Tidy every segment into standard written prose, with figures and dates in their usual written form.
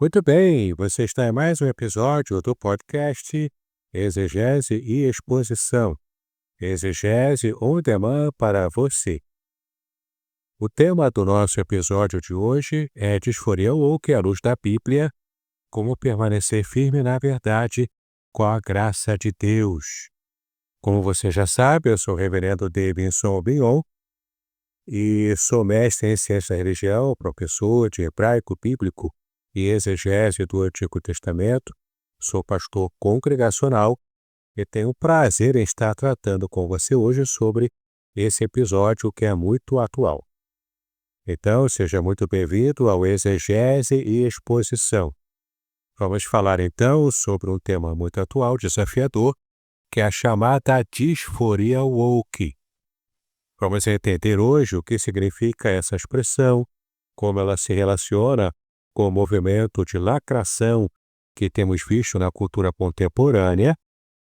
Muito bem, você está em mais um episódio do podcast Exegese e Exposição. Exegese on demand para você. O tema do nosso episódio de hoje é Disforia woke à luz da Bíblia, como permanecer firme na verdade com a graça de Deus. Como você já sabe, eu sou o reverendo Davidson Bion e sou mestre em ciência da religião, professor de hebraico bíblico e exegese do Antigo Testamento, sou pastor congregacional e tenho o prazer em estar tratando com você hoje sobre esse episódio que é muito atual. Então, seja muito bem-vindo ao Exegese e Exposição. Vamos falar então sobre um tema muito atual, desafiador, que é a chamada disforia woke. Vamos entender hoje o que significa essa expressão, como ela se relaciona com o movimento de lacração que temos visto na cultura contemporânea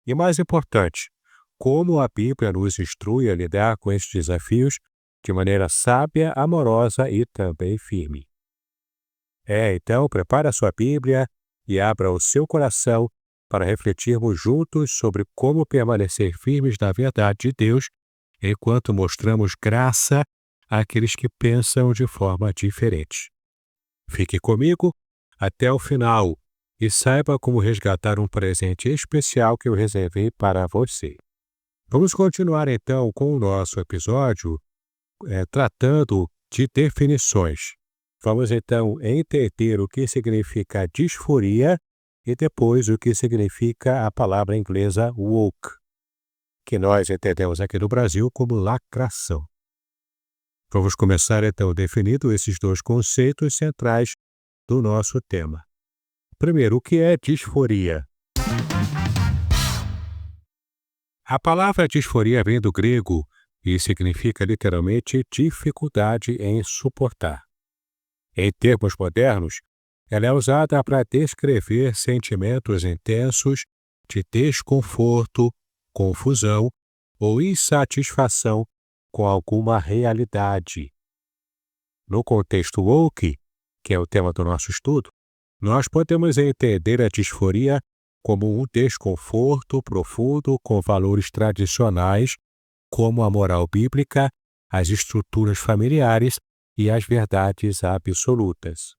e, mais importante, como a Bíblia nos instrui a lidar com esses desafios de maneira sábia, amorosa e também firme. Então, prepare a sua Bíblia e abra o seu coração para refletirmos juntos sobre como permanecer firmes na verdade de Deus enquanto mostramos graça àqueles que pensam de forma diferente. Fique comigo até o final e saiba como resgatar um presente especial que eu reservei para você. Vamos continuar então com o nosso episódio tratando de definições. Vamos então entender o que significa disforia e depois o que significa a palavra inglesa woke, que nós entendemos aqui no Brasil como lacração. Vamos começar então definindo esses dois conceitos centrais do nosso tema. Primeiro, o que é disforia? A palavra disforia vem do grego e significa literalmente dificuldade em suportar. Em termos modernos, ela é usada para descrever sentimentos intensos de desconforto, confusão ou insatisfação com alguma realidade. No contexto woke, que é o tema do nosso estudo, nós podemos entender a disforia como um desconforto profundo com valores tradicionais, como a moral bíblica, as estruturas familiares e as verdades absolutas.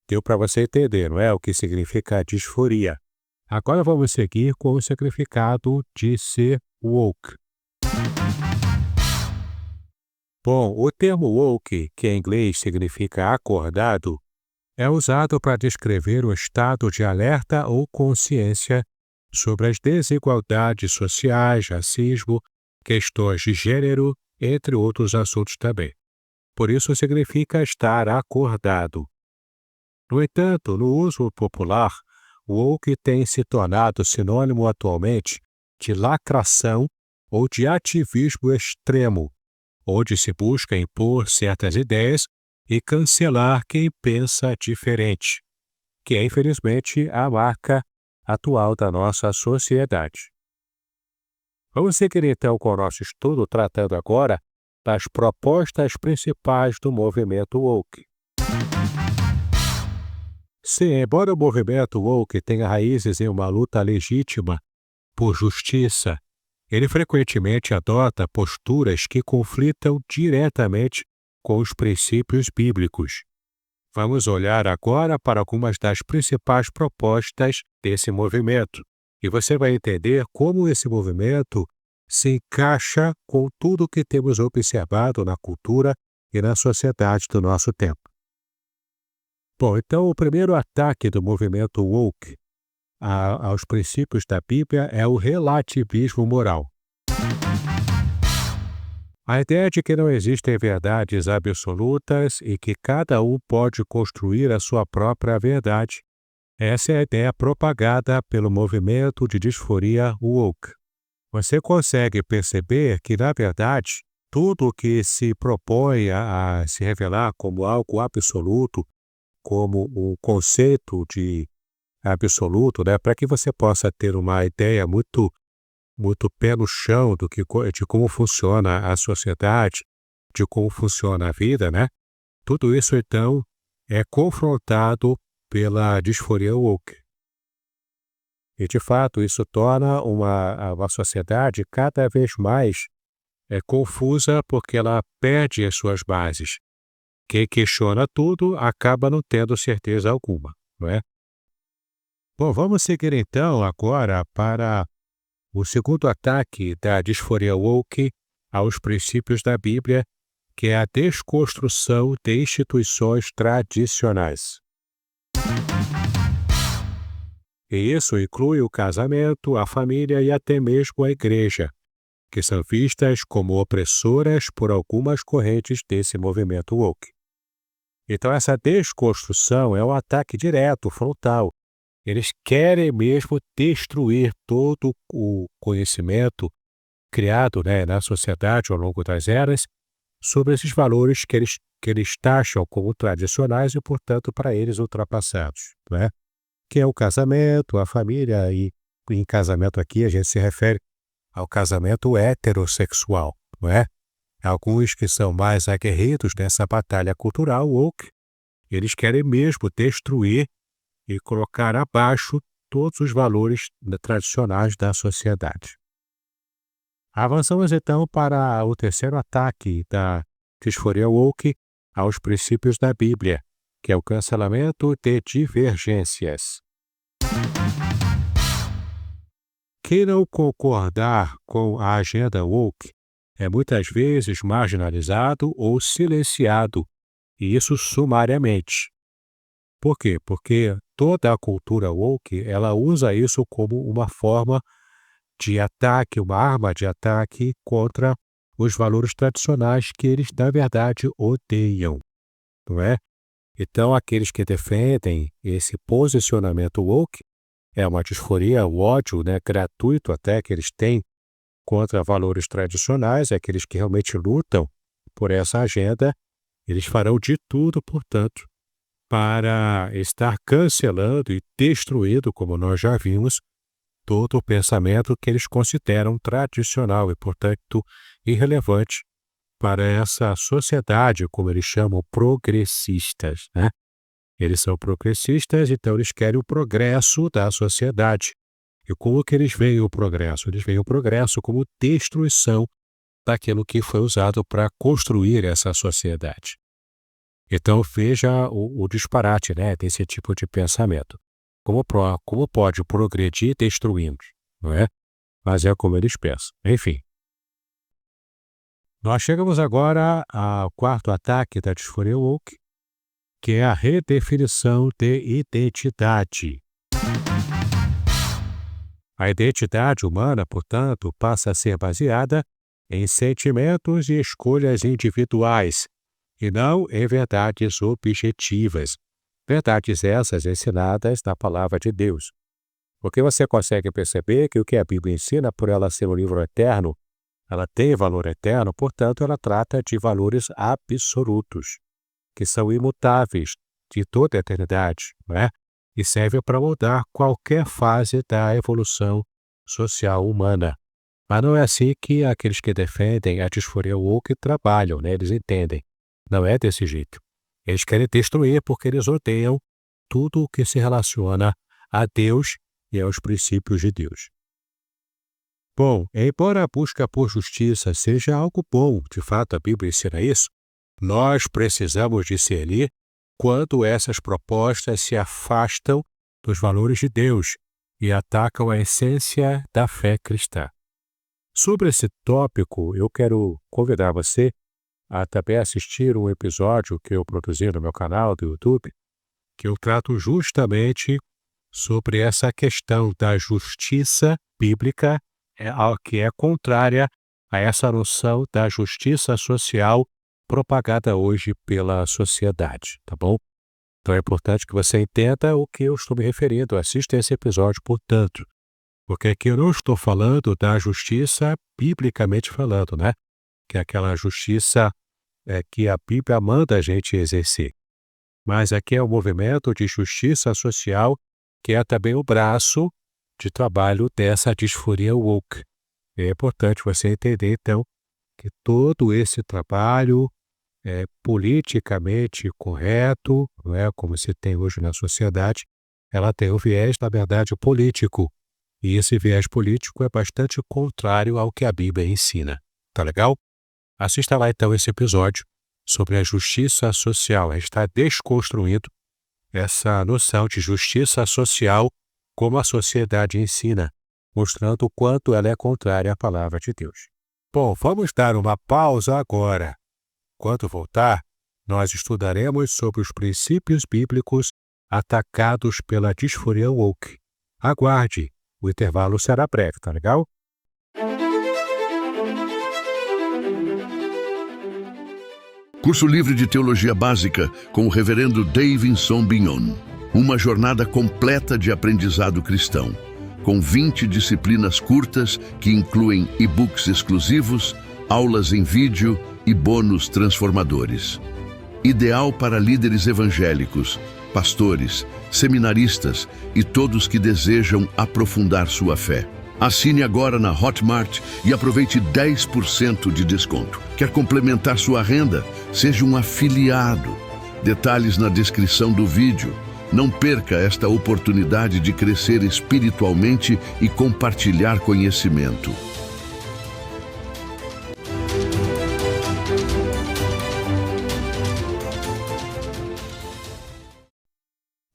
Deu para você entender, não é? O que significa a disforia. Agora vamos seguir com o significado de ser woke. Bom, o termo woke, que em inglês significa acordado, é usado para descrever um estado de alerta ou consciência sobre as desigualdades sociais, racismo, questões de gênero, entre outros assuntos também. Por isso significa estar acordado. No entanto, no uso popular, woke tem se tornado sinônimo atualmente de lacração ou de ativismo extremo, onde se busca impor certas ideias e cancelar quem pensa diferente, que é, infelizmente, a marca atual da nossa sociedade. Vamos seguir então com o nosso estudo tratando agora das propostas principais do movimento woke. Sim, embora o movimento woke tenha raízes em uma luta legítima por justiça, ele frequentemente adota posturas que conflitam diretamente com os princípios bíblicos. Vamos olhar agora para algumas das principais propostas desse movimento, e você vai entender como esse movimento se encaixa com tudo o que temos observado na cultura e na sociedade do nosso tempo. Bom, então o primeiro ataque do movimento woke aos princípios da Bíblia é o relativismo moral. A ideia de que não existem verdades absolutas e que cada um pode construir a sua própria verdade. Essa é a ideia propagada pelo movimento de disforia woke. Você consegue perceber que, na verdade, tudo o que se propõe a se revelar como algo absoluto, como um conceito de absoluto, né, para que você possa ter uma ideia muito pé no chão de como funciona a sociedade, de como funciona a vida, né? Tudo isso, então, é confrontado pela disforia woke. E, de fato, isso torna uma sociedade cada vez mais confusa porque ela perde as suas bases. Quem questiona tudo acaba não tendo certeza alguma, não é? Bom, vamos seguir então agora para o segundo ataque da disforia woke aos princípios da Bíblia, que é a desconstrução de instituições tradicionais. E isso inclui o casamento, a família e até mesmo a igreja, que são vistas como opressoras por algumas correntes desse movimento woke. Então essa desconstrução é um ataque direto, frontal. Eles querem mesmo destruir todo o conhecimento criado, na sociedade ao longo das eras sobre esses valores que eles taxam como tradicionais e, portanto, para eles ultrapassados, não é? Que é o casamento, a família, e em casamento aqui a gente se refere ao casamento heterossexual, não é? Alguns que são mais aguerridos nessa batalha cultural woke, eles querem mesmo destruir e colocar abaixo todos os valores tradicionais da sociedade. Avançamos então para o terceiro ataque da disforia woke aos princípios da Bíblia, que é o cancelamento de divergências. Quem não concordar com a agenda woke é muitas vezes marginalizado ou silenciado, e isso sumariamente. Por quê? Porque toda a cultura woke, ela usa isso como uma forma de ataque, uma arma de ataque contra os valores tradicionais que eles, na verdade, odeiam, não é? Então, aqueles que defendem esse posicionamento woke é uma disforia, o ódio, gratuito até que eles têm contra valores tradicionais, aqueles que realmente lutam por essa agenda, eles farão de tudo, portanto, para estar cancelando e destruindo, como nós já vimos, todo o pensamento que eles consideram tradicional e, portanto, irrelevante para essa sociedade, como eles chamam, progressistas, né? Eles são progressistas, então eles querem o progresso da sociedade. E como que eles veem o progresso? Eles veem o progresso como destruição daquilo que foi usado para construir essa sociedade. Então veja o disparate, desse tipo de pensamento. Como pode progredir destruindo, não é? Mas é como eles pensam. Enfim. Nós chegamos agora ao quarto ataque da disforia woke, que é a redefinição de identidade. A identidade humana, portanto, passa a ser baseada em sentimentos e escolhas individuais, e não em verdades objetivas. Verdades essas ensinadas na palavra de Deus. Porque você consegue perceber que o que a Bíblia ensina, por ela ser um livro eterno, ela tem valor eterno, portanto, ela trata de valores absolutos, que são imutáveis de toda a eternidade, não é? E serve para moldar qualquer fase da evolução social humana. Mas não é assim que aqueles que defendem a disforia woke trabalham, eles entendem. Não é desse jeito. Eles querem destruir porque eles odeiam tudo o que se relaciona a Deus e aos princípios de Deus. Bom, embora a busca por justiça seja algo bom, de fato a Bíblia ensina isso, nós precisamos discernir quando essas propostas se afastam dos valores de Deus e atacam a essência da fé cristã. Sobre esse tópico, eu quero convidar você a também assistir um episódio que eu produzi no meu canal do YouTube, que eu trato justamente sobre essa questão da justiça bíblica, que é contrária a essa noção da justiça social propagada hoje pela sociedade, tá bom? Então é importante que você entenda o que eu estou me referindo. Assista esse episódio, portanto, porque aqui eu não estou falando da justiça biblicamente falando, que é aquela justiça que a Bíblia manda a gente exercer. Mas aqui é o movimento de justiça social, que é também o braço de trabalho dessa disforia woke. É importante você entender, então, que todo esse trabalho politicamente correto, não é, como se tem hoje na sociedade, ela tem o viés, na verdade, político. E esse viés político é bastante contrário ao que a Bíblia ensina. Tá legal? Assista lá então esse episódio sobre a justiça social. A gente está desconstruindo essa noção de justiça social como a sociedade ensina, mostrando o quanto ela é contrária à palavra de Deus. Bom, vamos dar uma pausa agora. Quando voltar, nós estudaremos sobre os princípios bíblicos atacados pela disforia woke. Aguarde, o intervalo será breve, tá legal? Curso livre de Teologia Básica com o Reverendo Davidson Bignon. Uma jornada completa de aprendizado cristão, com 20 disciplinas curtas que incluem e-books exclusivos, aulas em vídeo e bônus transformadores. Ideal para líderes evangélicos, pastores, seminaristas e todos que desejam aprofundar sua fé. Assine agora na Hotmart e aproveite 10% de desconto. Quer complementar sua renda? Seja um afiliado. Detalhes na descrição do vídeo. Não perca esta oportunidade de crescer espiritualmente e compartilhar conhecimento.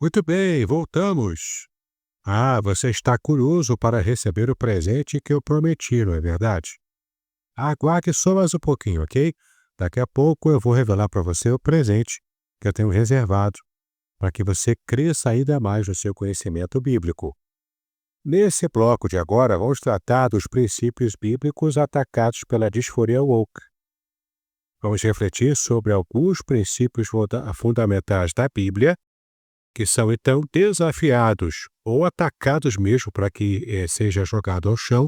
Muito bem, voltamos. Você está curioso para receber o presente que eu prometi, não é verdade? Aguarde só mais um pouquinho, ok? Daqui a pouco eu vou revelar para você o presente que eu tenho reservado para que você cresça ainda mais no seu conhecimento bíblico. Nesse bloco de agora, vamos tratar dos princípios bíblicos atacados pela disforia woke. Vamos refletir sobre alguns princípios fundamentais da Bíblia que são então desafiados ou atacados mesmo para que seja jogado ao chão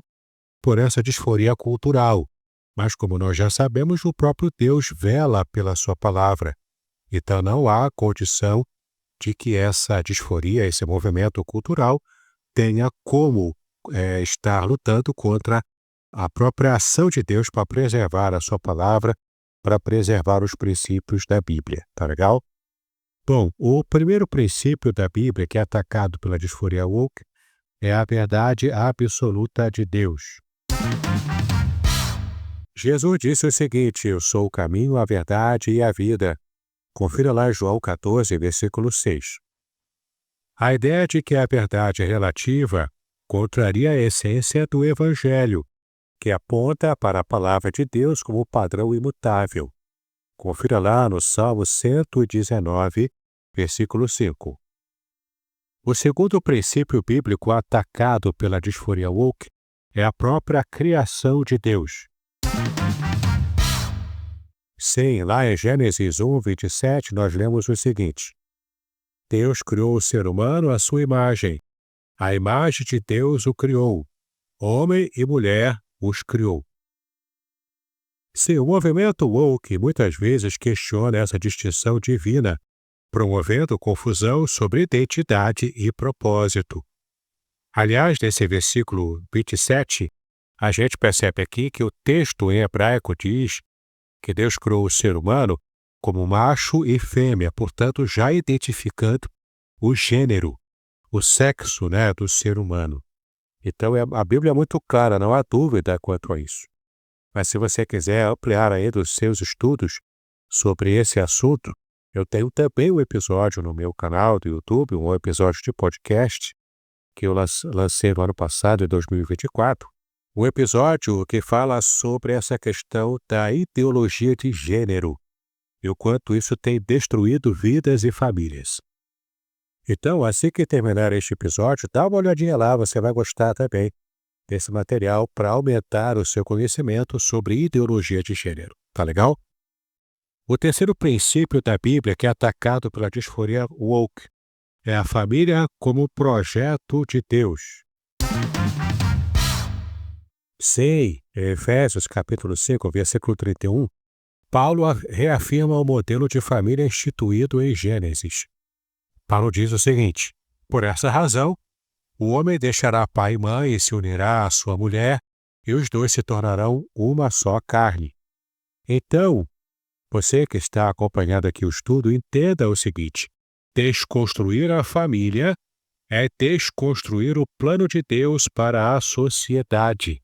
por essa disforia cultural. Mas como nós já sabemos, o próprio Deus vela pela sua palavra. Então não há condição de que essa disforia, esse movimento cultural, tenha como estar lutando contra a própria ação de Deus para preservar a sua palavra, para preservar os princípios da Bíblia. Tá legal? Bom, o primeiro princípio da Bíblia que é atacado pela disforia woke é a verdade absoluta de Deus. Jesus disse o seguinte: eu sou o caminho, a verdade e a vida. Confira lá João 14, versículo 6. A ideia de que a verdade é relativa contraria a essência do Evangelho, que aponta para a palavra de Deus como padrão imutável. Confira lá no Salmo 119, versículo 5. O segundo princípio bíblico atacado pela disforia woke é a própria criação de Deus. Sim, lá em Gênesis 1, 27, nós lemos o seguinte: Deus criou o ser humano à sua imagem. A imagem de Deus o criou. Homem e mulher os criou. Sim, o movimento woke muitas vezes questiona essa distinção divina, promovendo confusão sobre identidade e propósito. Aliás, nesse versículo 27, a gente percebe aqui que o texto em hebraico diz que Deus criou o ser humano como macho e fêmea, portanto, já identificando o gênero, o sexo, do ser humano. Então, a Bíblia é muito clara, não há dúvida quanto a isso. Mas se você quiser ampliar ainda os seus estudos sobre esse assunto, eu tenho também um episódio no meu canal do YouTube, um episódio de podcast, que eu lancei no ano passado, em 2024, um episódio que fala sobre essa questão da ideologia de gênero e o quanto isso tem destruído vidas e famílias. Então, assim que terminar este episódio, dá uma olhadinha lá, você vai gostar também desse material para aumentar o seu conhecimento sobre ideologia de gênero. Tá legal? O terceiro princípio da Bíblia que é atacado pela disforia woke é a família como projeto de Deus. Sim, em Efésios capítulo 5, versículo 31, Paulo reafirma o modelo de família instituído em Gênesis. Paulo diz o seguinte: por essa razão, o homem deixará pai e mãe e se unirá à sua mulher, e os dois se tornarão uma só carne. Então, Você que está acompanhando aqui o estudo, entenda o seguinte: desconstruir a família é desconstruir o plano de Deus para a sociedade.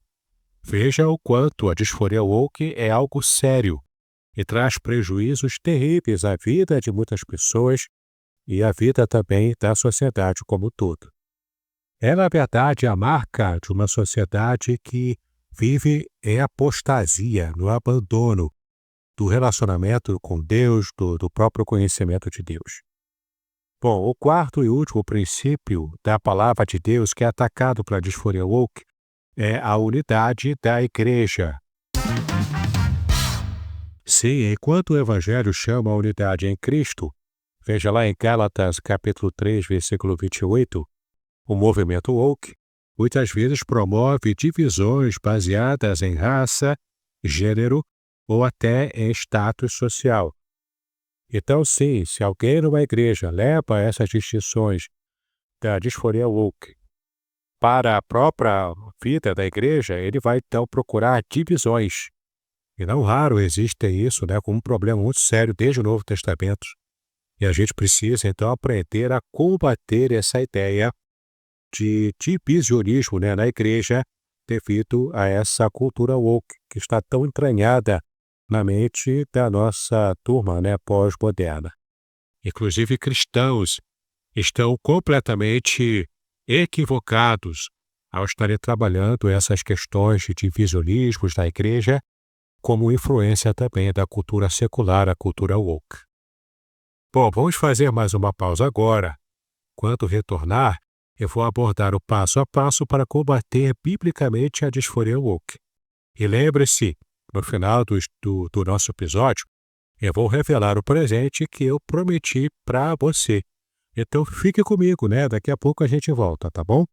Veja o quanto a disforia woke é algo sério e traz prejuízos terríveis à vida de muitas pessoas e à vida também da sociedade como um todo. É, na verdade, a marca de uma sociedade que vive em apostasia, no abandono do relacionamento com Deus, do próprio conhecimento de Deus. Bom, o quarto e último princípio da palavra de Deus que é atacado pela disforia woke é a unidade da igreja. Sim, enquanto o Evangelho chama a unidade em Cristo, veja lá em Gálatas capítulo 3, versículo 28, o movimento woke muitas vezes promove divisões baseadas em raça, gênero ou até em status social. Então, sim, se alguém numa igreja leva essas distinções da disforia woke para a própria vida da igreja, ele vai então procurar divisões. E não raro existe isso, como um problema muito sério desde o Novo Testamento. E a gente precisa então aprender a combater essa ideia de divisionismo na igreja devido a essa cultura woke que está tão entranhada na mente da nossa turma pós-moderna. Inclusive cristãos estão completamente equivocados ao estarem trabalhando essas questões de divisionismos da igreja como influência também da cultura secular, a cultura woke. Bom, vamos fazer mais uma pausa agora. Quando retornar, eu vou abordar o passo a passo para combater biblicamente a disforia woke. E lembre-se, no final do nosso episódio, eu vou revelar o presente que eu prometi para você. Então fique comigo, Daqui a pouco a gente volta, tá bom?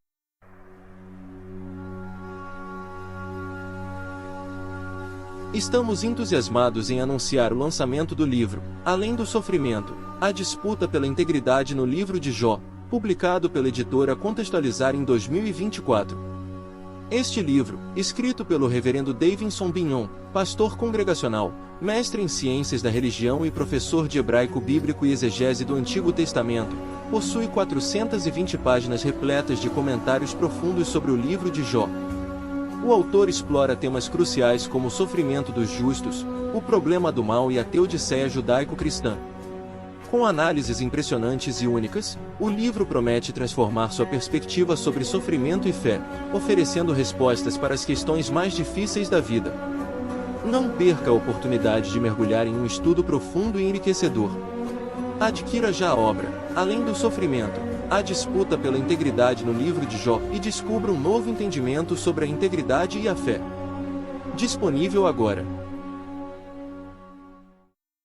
Estamos entusiasmados em anunciar o lançamento do livro, Além do Sofrimento, a disputa pela integridade no livro de Jó, publicado pela editora Contextualizar em 2024. Este livro, escrito pelo reverendo Davidson Bignon, pastor congregacional, mestre em ciências da religião e professor de hebraico bíblico e exegese do Antigo Testamento, possui 420 páginas repletas de comentários profundos sobre o livro de Jó. O autor explora temas cruciais como o sofrimento dos justos, o problema do mal e a teodiceia judaico-cristã. Com análises impressionantes e únicas, o livro promete transformar sua perspectiva sobre sofrimento e fé, oferecendo respostas para as questões mais difíceis da vida. Não perca a oportunidade de mergulhar em um estudo profundo e enriquecedor. Adquira já a obra, Além do Sofrimento, a disputa pela integridade no livro de Jó e descubra um novo entendimento sobre a integridade e a fé. Disponível agora.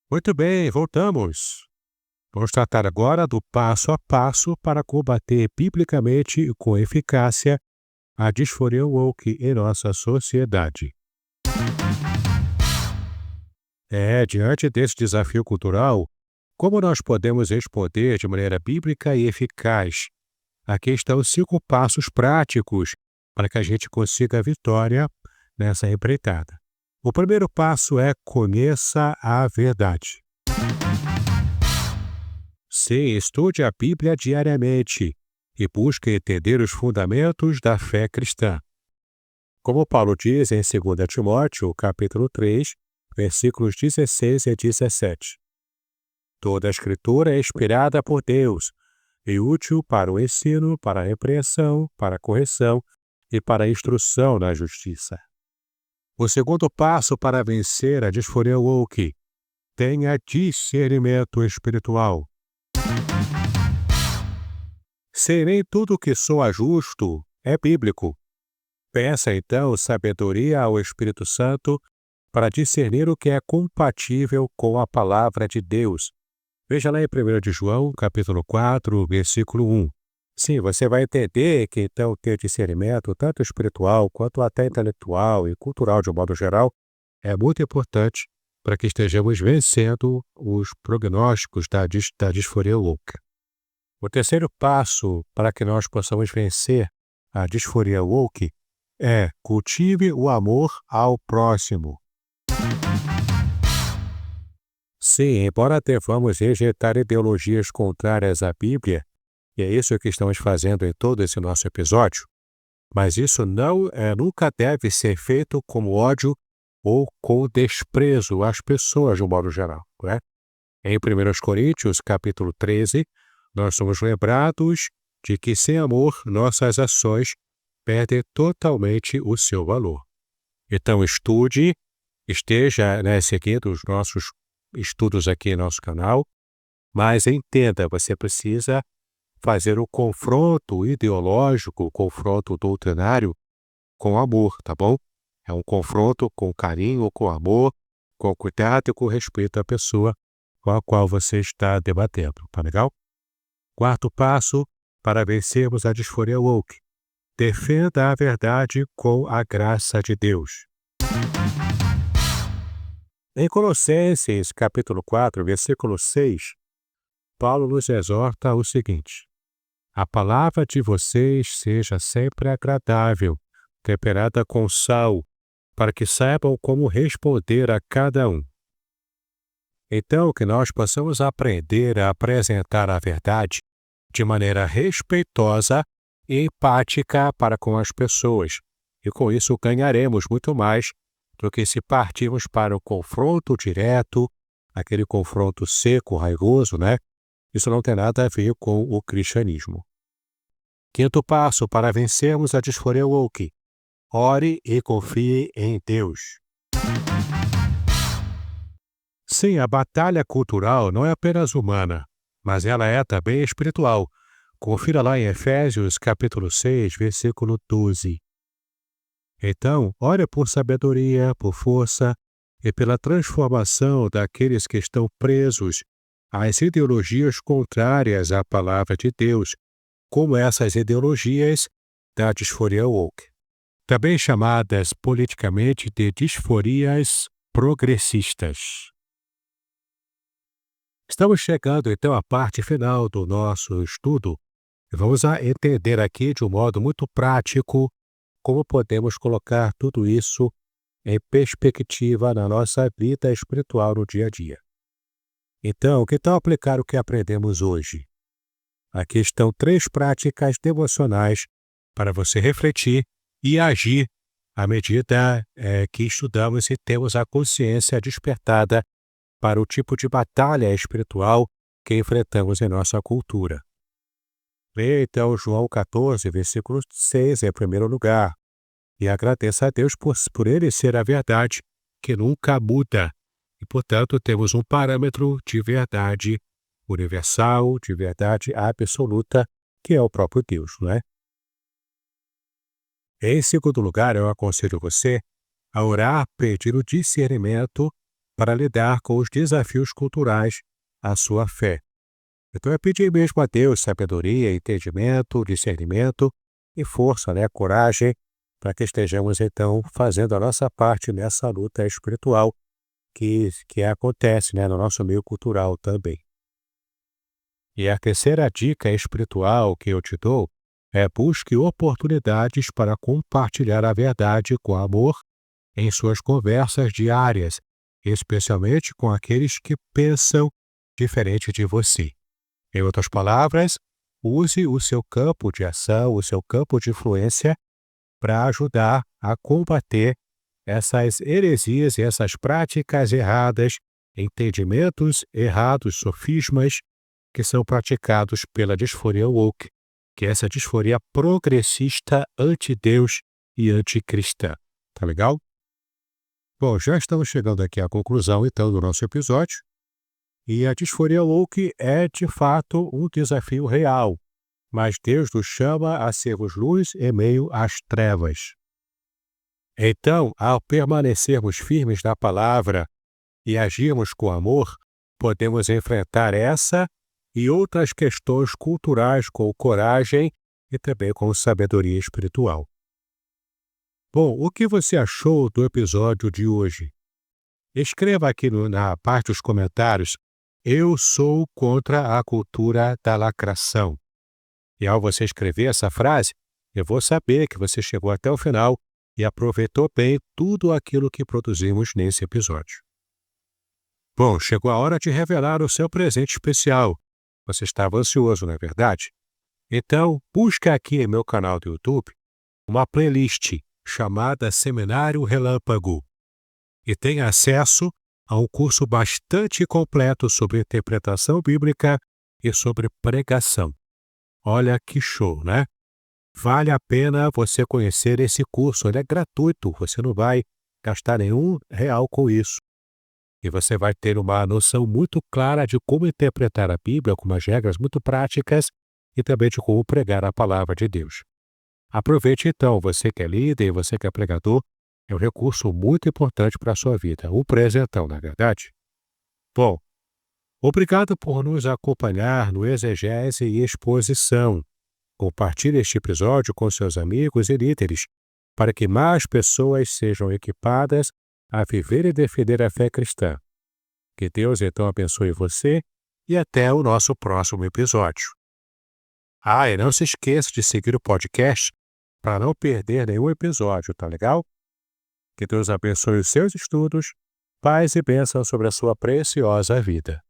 Muito bem, voltamos. Vamos tratar agora do passo a passo para combater biblicamente e com eficácia a disforia woke em nossa sociedade. Diante desse desafio cultural, como nós podemos responder de maneira bíblica e eficaz? Aqui estão 5 passos práticos para que a gente consiga a vitória nessa empreitada. O primeiro passo é conheça a verdade. Sim, estude a Bíblia diariamente e busque entender os fundamentos da fé cristã. Como Paulo diz em 2 Timóteo, capítulo 3, versículos 16 e 17. Toda a Escritura é inspirada por Deus e útil para o ensino, para a repreensão, para a correção e para a instrução na justiça. O segundo passo para vencer a disforia woke: tenha discernimento espiritual. Se nem tudo que soa justo é bíblico. Peça então sabedoria ao Espírito Santo para discernir o que é compatível com a palavra de Deus. Veja lá em 1 de João, capítulo 4, versículo 1. Sim, você vai entender que então ter discernimento, tanto espiritual quanto até intelectual e cultural de um modo geral, é muito importante para que estejamos vencendo os prognósticos da disforia woke. O terceiro passo para que nós possamos vencer a disforia woke é cultive o amor ao próximo. Sim, embora devamos rejeitar ideologias contrárias à Bíblia, e é isso que estamos fazendo em todo esse nosso episódio, mas isso nunca deve ser feito com ódio ou com desprezo às pessoas de um modo geral, não é? Em 1 Coríntios, capítulo 13, nós somos lembrados de que sem amor nossas ações perdem totalmente o seu valor. Então esteja seguindo os nossos estudos aqui no nosso canal, mas entenda, você precisa fazer o confronto ideológico, o confronto doutrinário com amor, tá bom? É um confronto com carinho, com amor, com cuidado e com respeito à pessoa com a qual você está debatendo, tá legal? Quarto passo para vencermos a disforia woke: defenda a verdade com a graça de Deus. Em Colossenses, capítulo 4, versículo 6, Paulo nos exorta o seguinte: a palavra de vocês seja sempre agradável, temperada com sal, para que saibam como responder a cada um. Então, que nós possamos aprender a apresentar a verdade de maneira respeitosa e empática para com as pessoas, e com isso ganharemos muito mais do que se partirmos para o confronto direto, aquele confronto seco, raivoso, né? Isso não tem nada a ver com o cristianismo. Quinto passo para vencermos a disforia woke: ore e confie em Deus. Sim, a batalha cultural não é apenas humana, mas ela é também espiritual. Confira lá em Efésios, capítulo 6, versículo 12. Então, ore por sabedoria, por força e pela transformação daqueles que estão presos às ideologias contrárias à palavra de Deus, como essas ideologias da disforia woke, também chamadas politicamente de disforias progressistas. Estamos chegando então à parte final do nosso estudo e vamos entender aqui de um modo muito prático como podemos colocar tudo isso em perspectiva na nossa vida espiritual no dia a dia. Então, que tal aplicar o que aprendemos hoje? Aqui estão 3 práticas devocionais para você refletir e agir à medida que estudamos e temos a consciência despertada para o tipo de batalha espiritual que enfrentamos em nossa cultura. Leia então João 14, versículo 6 em primeiro lugar, e agradeça a Deus por ele ser a verdade que nunca muda, e portanto temos um parâmetro de verdade universal, de verdade absoluta, que é o próprio Deus, não é? Em segundo lugar, eu aconselho você a orar pedindo discernimento para lidar com os desafios culturais à sua fé. Então é pedir mesmo a Deus sabedoria, entendimento, discernimento e força, coragem, para que estejamos então fazendo a nossa parte nessa luta espiritual que acontece no nosso meio cultural também. E a terceira dica espiritual que eu te dou é: busque oportunidades para compartilhar a verdade com amor em suas conversas diárias, especialmente com aqueles que pensam diferente de você. Em outras palavras, use o seu campo de ação, o seu campo de influência para ajudar a combater essas heresias e essas práticas erradas, entendimentos errados, sofismas que são praticados pela disforia woke, que é essa disforia progressista, anti-Deus e anticristã. Tá legal? Bom, já estamos chegando aqui à conclusão, então, do nosso episódio. E a disforia woke é, de fato, um desafio real, mas Deus nos chama a sermos luz em meio às trevas. Então, ao permanecermos firmes na palavra e agirmos com amor, podemos enfrentar essa e outras questões culturais com coragem e também com sabedoria espiritual. Bom, o que você achou do episódio de hoje? Escreva aqui na parte dos comentários: eu sou contra a cultura da lacração. E ao você escrever essa frase, eu vou saber que você chegou até o final e aproveitou bem tudo aquilo que produzimos nesse episódio. Bom, chegou a hora de revelar o seu presente especial. Você estava ansioso, não é verdade? Então, busca aqui em meu canal do YouTube uma playlist chamada Seminário Relâmpago e tenha acesso a um curso bastante completo sobre interpretação bíblica e sobre pregação. Olha que show, né? Vale a pena você conhecer esse curso, ele é gratuito, você não vai gastar nenhum real com isso. E você vai ter uma noção muito clara de como interpretar a Bíblia, com umas regras muito práticas e também de como pregar a palavra de Deus. Aproveite então, você que é líder, você que é pregador, é um recurso muito importante para a sua vida, um presentão, na verdade. Bom, obrigado por nos acompanhar no Exegese e Exposição. Compartilhe este episódio com seus amigos e líderes, para que mais pessoas sejam equipadas a viver e defender a fé cristã. Que Deus então abençoe você e até o nosso próximo episódio. E não se esqueça de seguir o podcast para não perder nenhum episódio, tá legal? Que Deus abençoe os seus estudos, paz e bênção sobre a sua preciosa vida.